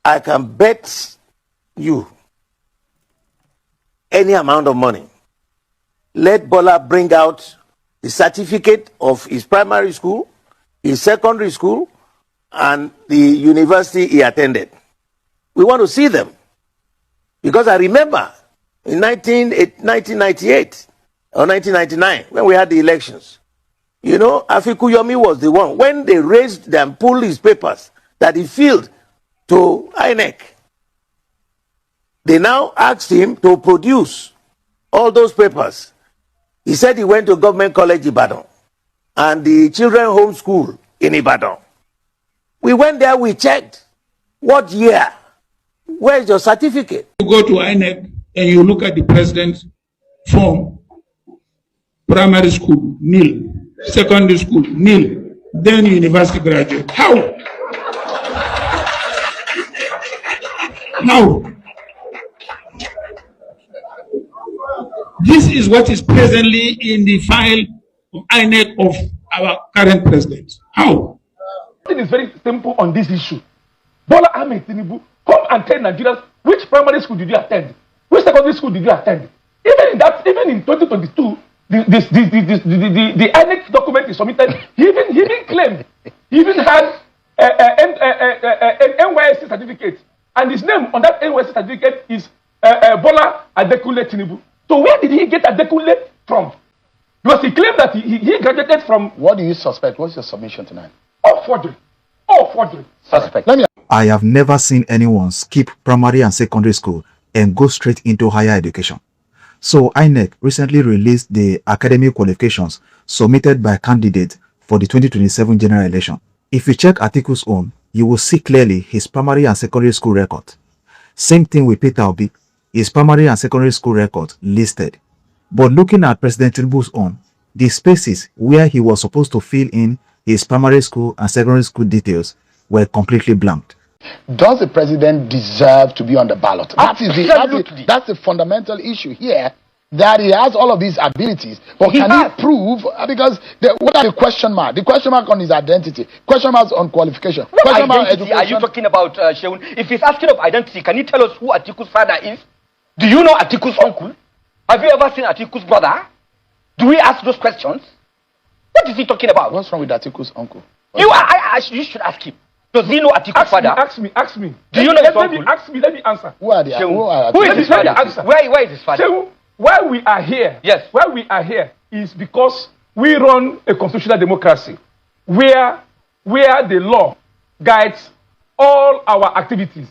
I can bet you any amount of money. Let Bola bring out the certificate of his primary school, his secondary school, and the university he attended. We want to see them. Because I remember in 1998 or 1999, when we had the elections, you know, Afikuyomi was the one. When they raised and pulled his papers that he filled to INEC, they now asked him to produce all those papers. He said he went to Government College Ibadan and the children home school in Ibadan. We went there, we checked. What year? Where is your certificate? You go to INEC and you look at the president's form, primary school, nil. Secondary school, nil. Then university graduate. How? How? This is what is presently in the file of INEC of our current president. How? It is very simple on this issue. Bola Ahmed Tinubu, come and tell Nigerians which primary school did you attend, which secondary school did you attend. Even in 2022, the INEC document is submitted. He even claimed he even had an NYSC certificate, and his name on that NYSC certificate is Bola Ahmed Tinubu. So where did he get Adekunle from? Because he claimed that he graduated from. What do you suspect? What's your submission tonight? Oh, forgery. Oh, forgery. Suspect. I have never seen anyone skip primary and secondary school and go straight into higher education. So INEC recently released the academic qualifications submitted by candidates for the 2027 general election. If you check Atiku's own, you will see clearly his primary and secondary school record. Same thing with Peter Obi, his primary and secondary school record listed. But looking at President Tinubu's own, the spaces where he was supposed to fill in his primary school and secondary school details were completely blanked. Does the president deserve to be on the ballot? That's the fundamental issue here, that he has all of these abilities, but can he prove, because what are the question mark? The question mark on his identity, question marks on qualification. What identity are you talking about, Sheun? If he's asking of identity, can you tell us who Atiku's father is? Do you know Atiku's uncle? Have you ever seen Atiku's brother? Do we ask those questions? What is he talking about? What's wrong with Atiku's uncle? You should ask him. Does he know Atiku's father? Ask me. Do you know his uncle? Let me answer. Who is his father? Where is his father? Sheun, why we are here? Yes. Why we are here is because we run a constitutional democracy where the law guides all our activities.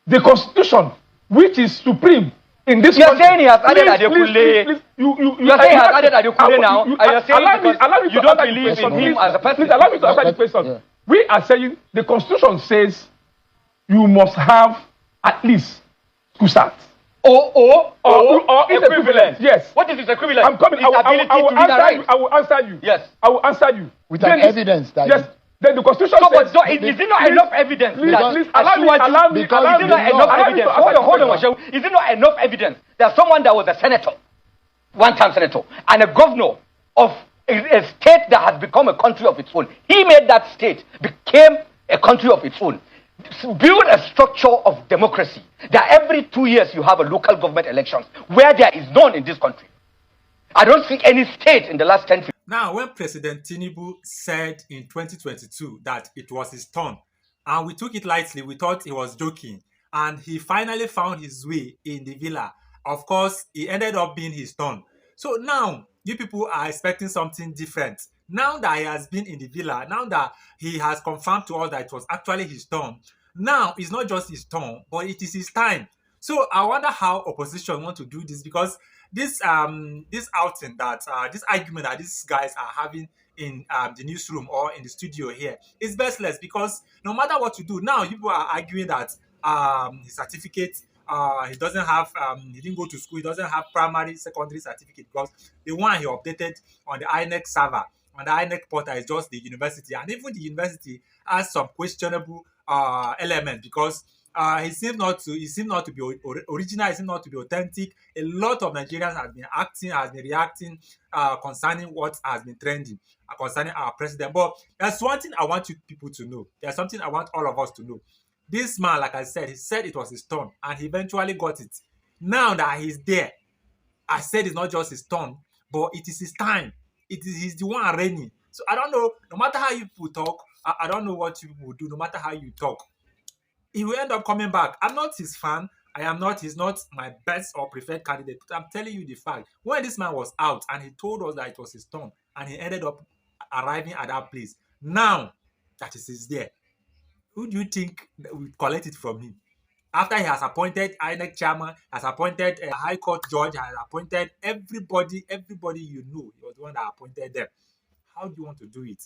The Constitution, which is supreme in this country. You're saying he has added Adekunle. You're saying he has added Adekunle now. And you're saying because you don't believe in him as a person. Please allow me to answer the question. Yeah. We are saying the Constitution says you must have at least school start. Or equivalent. Yes. What is his equivalent? I'm coming. I will answer you. Yes. I will answer you. With an evidence that. Yes. Then the Constitution says. Is it not enough evidence? Please allow me. Is it not enough evidence? Hold on. Is it not enough evidence that someone that was a senator, one-time senator, and a governor of a state that has become a country of its own, he made that state became a country of its own, build a structure of democracy that every 2 years you have a local government elections where there is none in this country. I don't think any state in the last 10 years. Now, when President Tinubu said in 2022 that it was his turn, and we took it lightly, we thought he was joking, and he finally found his way in the villa. Of course, it ended up being his turn. So now, you people are expecting something different. Now that he has been in the villa, now that he has confirmed to us that it was actually his turn, now it's not just his turn, but it is his time. So I wonder how opposition want to do this, because this outing that this argument that these guys are having in the newsroom or in the studio here is baseless, because no matter what you do, now people are arguing that his certificate, he doesn't have, he didn't go to school, he doesn't have primary, secondary certificate, because the one he updated on the INEC server, on the INEC portal, is just the university, and even the university has some questionable element, because he seems not to be original, he seems not to be authentic. A lot of Nigerians have been reacting concerning what has been trending concerning our president. But there's one thing I want you people to know. There's something I want all of us to know. This man, like I said, he said it was his turn, and he eventually got it. Now that he's there, I said it's not just his turn, but it is his time. He's the one reigning. So I don't know, no matter how you people talk, I don't know what you will do, no matter how you talk. He will end up coming back. I'm not his fan. He's not my best or preferred candidate. But I'm telling you the fact. When this man was out and he told us that it was his turn, and he ended up arriving at that place, now that he's there, who do you think will collect it from him? After he has appointed INEC chairman, has appointed a high court judge, has appointed everybody you know, he was the one that appointed them. How do you want to do it?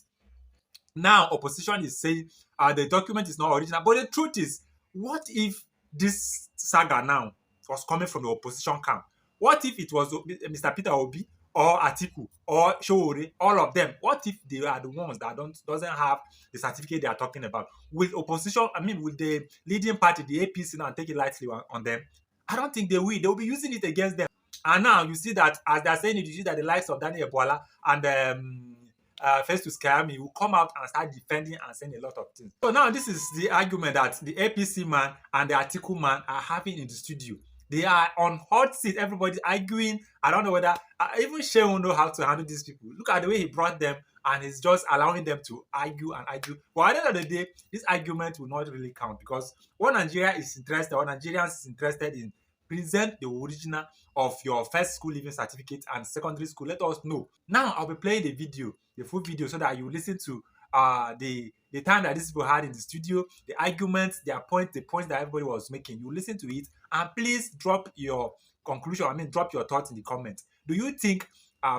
Now, opposition is saying the document is not original. But the truth is, what if this saga now was coming from the opposition camp? What if it was Mr. Peter Obi or Atiku or Showore, all of them? What if they are the ones that doesn't have the certificate they are talking about? Will the leading party, the APC, now take it lightly on them? I don't think they will. They will be using it against them. And now you see that, as they're saying it, you see that the likes of Daniel Bola and Festus Kayami will come out and start defending and saying a lot of things. So now this is the argument that the APC man and the Atiku man are having in the studio. They are on hot seat. Everybody's arguing. I don't know whether even Shea will know how to handle these people. Look at the way he brought them, and he's just allowing them to argue and argue. But at the end of the day, this argument will not really count, because what Nigeria is interested, what Nigerians is interested in, present the original of your first school leaving certificate and secondary school. Let us know. Now I'll be playing the full video, so that you listen to the time that these people had in the studio, the arguments, the points that everybody was making. You listen to it, and please drop your conclusion. Drop your thoughts in the comments. Do you think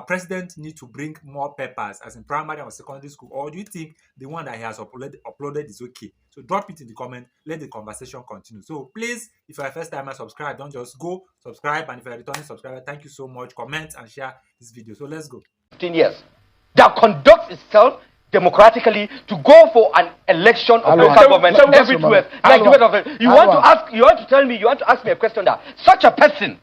president need to bring more papers, as in primary or secondary school, or do you think the one that he has uploaded is okay? So drop it in the comment. Let the conversation continue. So please, if you're a first timer, subscribe. Don't just go subscribe, and if you're a returning subscriber, thank you so much. Comment and share this video. So let's go. 15 years that conducts itself democratically to go for an election of local government every 2 years. Like the way of it. You want to ask me a question that such a person,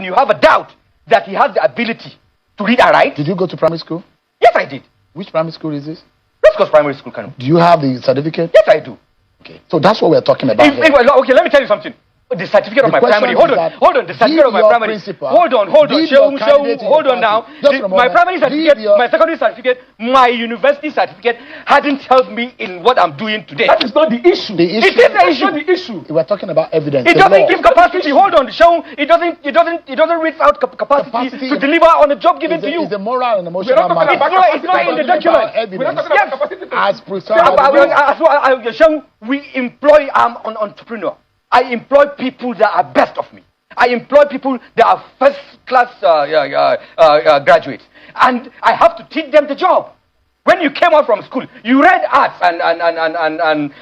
you have a doubt that he has the ability to read and write. Did you go to primary school? Yes, I did. Which primary school is this? Let's go to primary school, Kanu. Do you have the certificate? Yes, I do. Okay, so that's what we're talking about. Okay, let me tell you something. The certificate of my primary. Hold on. The certificate of my primary. Hold on. Hold on now. My primary certificate, my secondary certificate, my university certificate hadn't helped me in what I'm doing today. That is not the issue. It is the issue. We're talking about evidence. It doesn't give capacity. Hold on. It doesn't reach out capacity to deliver on a job given to you. It's a moral and emotional matter. It's not in the document. We're not talking about capacity. As we employ an entrepreneur. I employ people that are best of me. I employ people that are first-class graduates. And I have to teach them the job. When you came out from school, you read arts and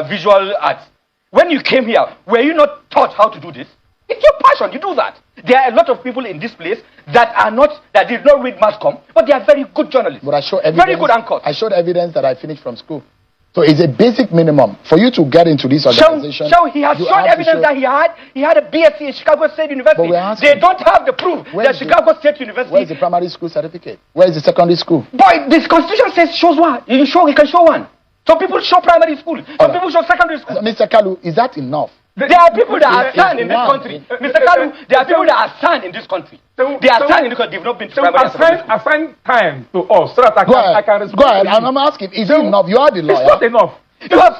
visual arts. When you came here, were you not taught how to do this? It's your passion, you do that. There are a lot of people in this place that did not read mass comm, but they are very good journalists. But I show evidence, very good anchors. I showed evidence that I finished from school. So it's a basic minimum for you to get into this organization. So he has shown evidence that he had a BSc in Chicago State University. They don't have the proof that Chicago State University. Where is the primary school certificate? Where is the secondary school? Boy, this constitution says shows one. He can show one. Some people show primary school. Some people show secondary school. Mr. Kalu, is that enough? There are people that are stand in this country. Mr. Kalu, there are people that are stand in this country. They are standing because they've not been to primary school. Assign time to us so that I can respond. Go ahead. I'm asking, is it enough? You are the lawyer. It's not enough. You have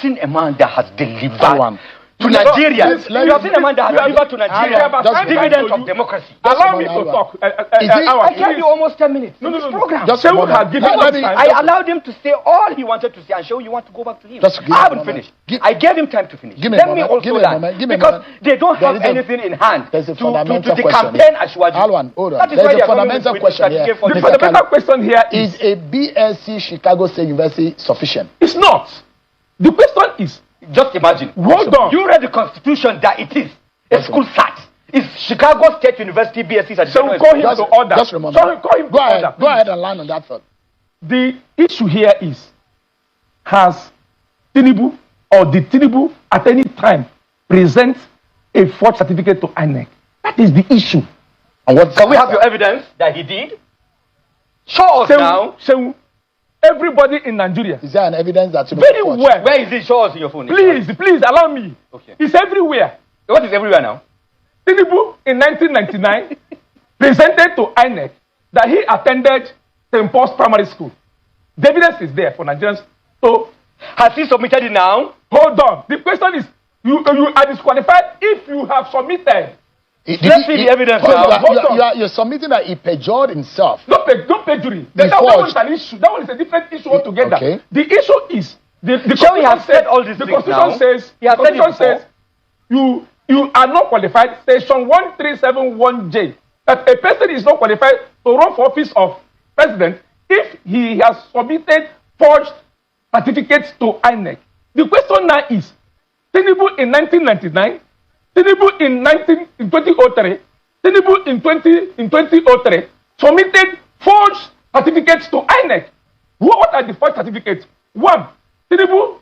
seen a man that has delivered to Nigerians. You have seen a man that has delivered to Nigeria dividends of democracy. Allow me to talk. I gave you almost 10 minutes. No. Program. I allowed him to say all he wanted to say, and show you want to go back to him. I haven't finished. I gave him time to finish. Let me also that. Because they don't have anything in hand to the campaign Ashwaji. There's a fundamental question here. The fundamental question here is a BSc Chicago State University sufficient? It's not. The question is, just imagine. Hold on. You read the Constitution that it is a school sat. It's Chicago State University BSc. So we call him to order. Just remember. Go ahead and land on that thought. The issue here is, has Tinubu or did Tinubu at any time present a forged certificate to INEC? That is the issue. And what can we have your evidence that he did? Show us now. everybody in Nigeria. Is there an evidence that Very well. Where is it? Show us in your phone. Please allow me. Okay. It's everywhere. What is everywhere now? Tinubu in 1999 presented to INEC that he attended St. Paul's Primary School. The evidence is there for Nigerians. So, has he submitted it now? Hold on. The question is, you are disqualified if you have submitted. Let's see the evidence now. You're submitting that he perjured himself. Not perjury. That one is an issue. That one is a different issue altogether. Okay. The issue is the Constitution said all these things now. The Constitution says you are not qualified. Section 1371J that a person is not qualified to run for office of president if he has submitted forged certificates to INEC. The question now is, Tinubu in 1999, Tinubu in 2003, Tinubu in 2003 submitted forged certificates to INEC. What are the forged certificates? One, Tinubu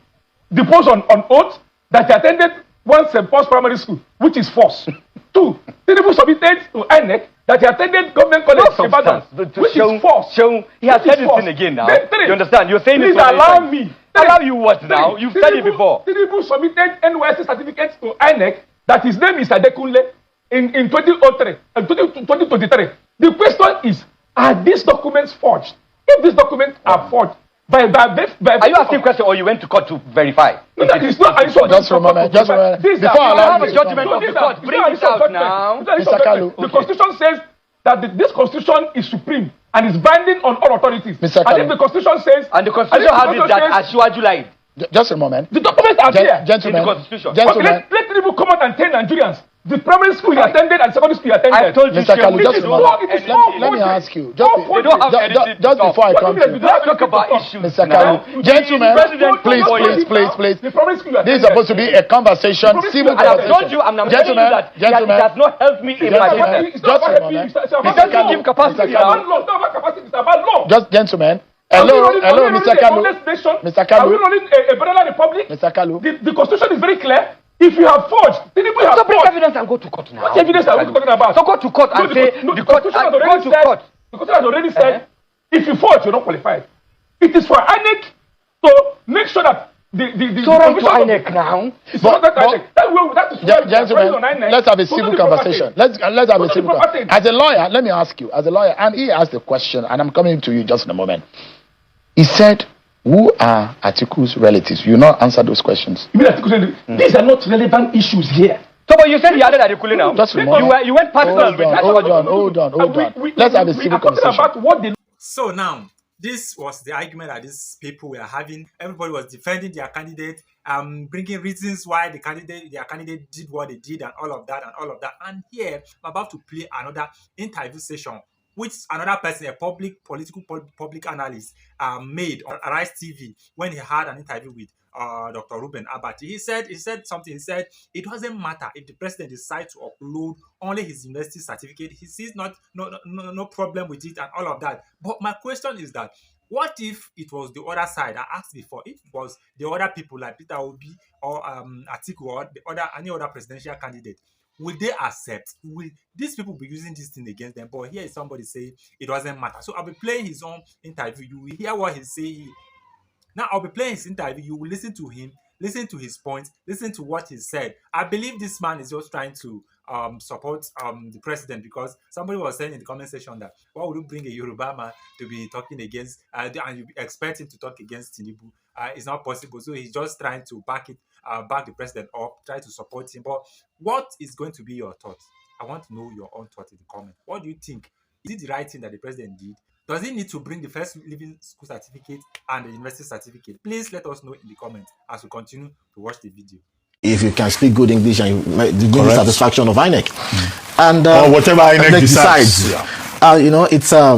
deposed on oath that he attended one St. Paul's Primary School, which is false. Two, Tinubu submitted to INEC that he attended government college in Ibadan, which is false. He has said this thing again now. Then three, you understand? You're saying please allow me. Allow you what now? You've said it before. Tinubu submitted NYSC certificates to INEC that his name is Adekunle in 2003 and 2023. The question is, are these documents forged? If these documents are forged, by are you asking a question or you went to court to verify? No, it's not. Just for a moment. Just for a moment. Before I have a judgment of the court, bring this out now. Mr. Kalu. The Constitution says that this Constitution is supreme and is binding on all authorities. Mr. Kalu. And if the Constitution says, and the Constitution has it that Asiwaju lied. Just a moment. The documents are there. Gentlemen. In the Constitution. Gentlemen. Okay, let people come out and tell Nigerians. The primary school he attended and secondary school he attended. I told you, Mr. Kalu, just a moment. Let me ask you. Just before I come to you. Let's talk about issues. Mr. Kalu, gentlemen, please. This is supposed to be a conversation, civil conversation. I told you, I'm telling you that it has not helped me in my business. Just a moment. Mr. Kalu, give capacity now. Just gentlemen. Hello, Mr. Kalu. Mr. Kalu. Are we running a banana republic? Mr. Kalu. The Constitution is very clear. If you have forged, Tinubu has so bring evidence and go to court now. What evidence are we talking about? So go to court and say the Constitution has already said if you forge, you're not qualified. It is for INEC to make sure that so run to INEC now. Gentlemen, let's have a civil conversation. Let's have a civil conversation. As a lawyer, let me ask you, as a lawyer, and he asked the question, and I'm coming to you just in a moment. He said, who are Atiku's relatives? You not answer those questions. You mean these are not relevant issues here. So, but you said you added Adekunle now. Just you went personal. Hold on. Let's have a civil conversation. So now, this was the argument that these people were having. Everybody was defending their candidate, bringing reasons why their candidate did what they did, and all of that. And here, I'm about to play another interview session, which another person, a public analyst, made on Arise TV when he had an interview with Dr. Reuben Abati. He said something. He said it doesn't matter if the president decides to upload only his university certificate. He sees no problem with it and all of that. But my question is that, what if it was the other side? I asked before, if it was the other people like Peter Obi or Atiku or any other presidential candidate, will they accept? Will these people be using this thing against them? But here is somebody saying it doesn't matter. So I'll be playing his own interview. You will hear what he's saying. Now I'll be playing his interview. You will listen to him, listen to his points, listen to what he said. I believe this man is just trying to support the president, because somebody was saying in the comment section that why would you bring a Yoruba man to be talking against and you expect him to talk against Tinubu? It's not possible. So he's just trying to back the president up, try to support him. But what is going to be your thoughts? I want to know your own thoughts in the comment. What do you think? Is it the right thing that the president did? Does he need to bring the first living school certificate and the university certificate? Please let us know in the comments as we continue to watch the video. If you can speak good English and you bring the satisfaction of INEC. And or whatever INEC decides.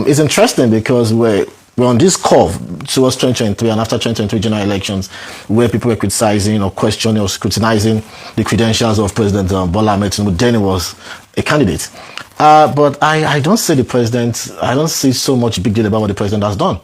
It's interesting because we're on this curve towards 2023 and after 2023 general elections, where people were criticizing or questioning or scrutinizing the credentials of President Bola Ahmed Tinubu. Then he was a candidate. But I don't see the president, I don't see so much big deal about what the president has done.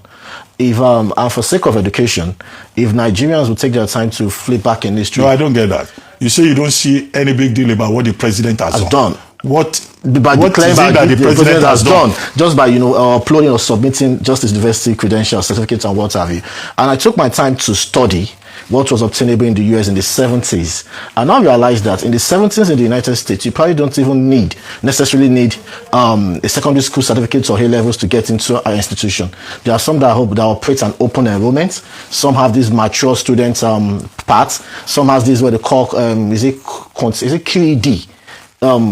If and for sake of education, if Nigerians would take their time to flip back in history. No, I don't get that. You say you don't see any big deal about what the president has done. by what declaring is it that the president has done? Just by uploading or submitting just his university credentials, certificates, and what have you. And I took my time to study what was obtainable in the US in the 70s. And now realize that in the 70s in the United States, you probably don't even necessarily need a secondary school certificate or A levels to get into an institution. There are some that operate an open enrollment. Some have these mature student parts. Some has this what they call is it QED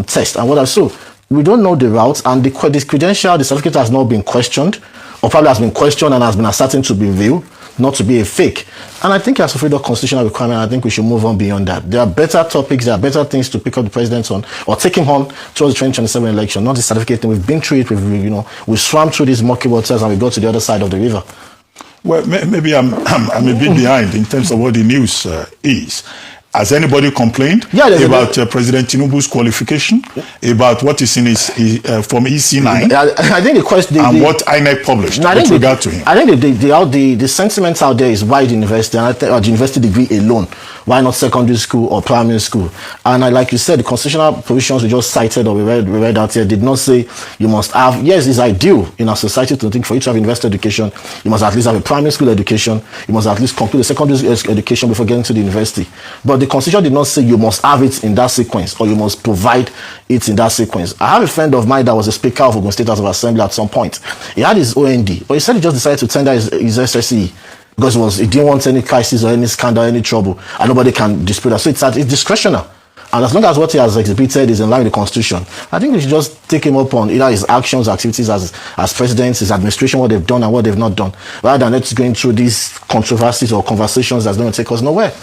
test and what else. So we don't know the route, and the credential, the certificate has not been questioned, or probably has been questioned and has been ascertained to be real, not to be a fake. And I think as fulfilled the constitutional requirement, I think we should move on beyond that. There are better topics, there are better things to pick up the president on, or take him on towards the 2027 election, not the certificate thing. We've been through it, we swam through these murky waters and we got to the other side of the river. Well, maybe I'm a bit behind in terms of what the news is. Has anybody complained about President Tinubu's qualification, about what is in his from EC9? I think the question and what INEC published with regard to him. I think the sentiment out there is why the university, and the university degree alone. Why not secondary school or primary school? And like you said, the constitutional provisions we just cited or we read out here did not say you must have. Yes, it's ideal in our society to think for you to have university education, you must at least have a primary school education. You must at least conclude a secondary education before getting to the university. But the constitution did not say you must have it in that sequence or you must provide it in that sequence. I have a friend of mine that was a speaker of Ogun State House of Assembly at some point. He had his OND, but he said he just decided to tender his SSE because he didn't want any crisis or any scandal, any trouble, and nobody can dispute that. So it's discretional. And as long as what he has exhibited is in line with the constitution, I think we should just take him up on either his actions, activities as president, his administration, what they've done and what they've not done, rather than let's going through these controversies or conversations that's going to take us nowhere.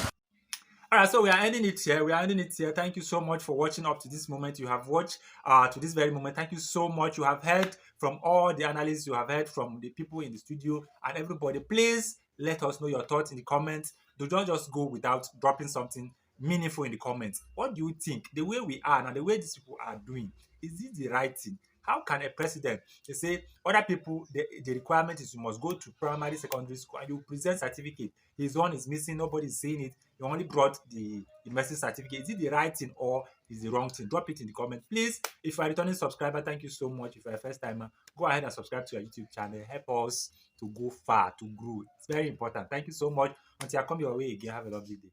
All right, so we are ending it here. Thank you so much for watching up to this moment. You have watched to this very moment. Thank you so much. You have heard from all the analysts. You have heard from the people in the studio and everybody. Please let us know your thoughts in the comments. Do not just go without dropping something meaningful in the comments. What do you think? The way we are and the way these people are doing, is this the right thing? How can a president, they say other people, the requirement is you must go to primary, secondary school and you present certificate. His one is missing, nobody's seeing it. You only brought the university certificate. Is it the right thing or is the wrong thing? Drop it in the comment. Please, if you are a returning subscriber, thank you so much. If you are a first timer, go ahead and subscribe to our YouTube channel. Help us to go far, to grow. It's very important. Thank you so much. Until I come your way again, have a lovely day.